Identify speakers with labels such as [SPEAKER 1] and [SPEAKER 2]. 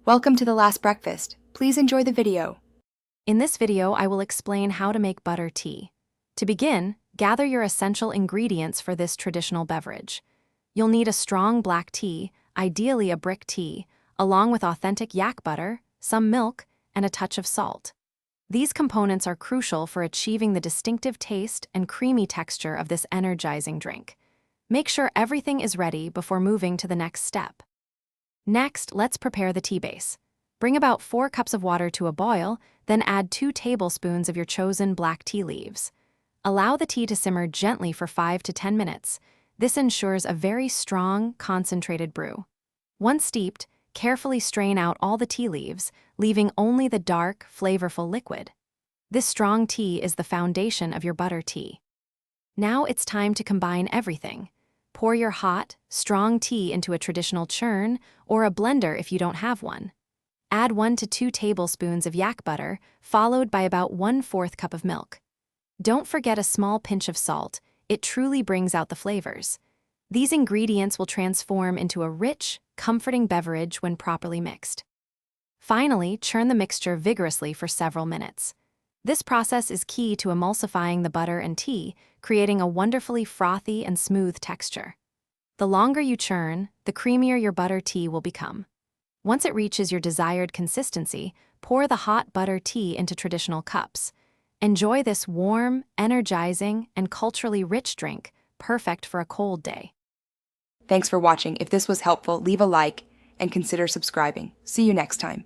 [SPEAKER 1] Welcome to the last breakfast. Please enjoy the video.
[SPEAKER 2] In this video, I will explain how to make butter tea. To begin, gather your essential ingredients for this traditional beverage. You'll need a strong black tea, ideally a brick tea, along with authentic yak butter, some milk, and a touch of salt. These components are crucial for achieving the distinctive taste and creamy texture of this energizing drink. Make sure everything is ready before moving to the next step. Next, let's prepare the tea base. Bring about 4 cups of water to a boil, then add 2 tablespoons of your chosen black tea leaves. Allow the tea to simmer gently for 5 to 10 minutes. This ensures a very strong, concentrated brew. Once steeped, carefully strain out all the tea leaves, leaving only the dark, flavorful liquid. This strong tea is the foundation of your butter tea. Now it's time to combine everything. Pour your hot, strong tea into a traditional churn or a blender if you don't have one. Add 1 to 2 tablespoons of yak butter, followed by about 1/4 cup of milk. Don't forget a small pinch of salt. It truly brings out the flavors. These ingredients will transform into a rich, comforting beverage when properly mixed. Finally, churn the mixture vigorously for several minutes. This process is key to emulsifying the butter and tea, creating a wonderfully frothy and smooth texture. The longer you churn, the creamier your butter tea will become. Once it reaches your desired consistency, pour the hot butter tea into traditional cups. Enjoy this warm, energizing, and culturally rich drink, perfect for a cold day.
[SPEAKER 1] Thanks for watching. If this was helpful, leave a like and consider subscribing. See you next time.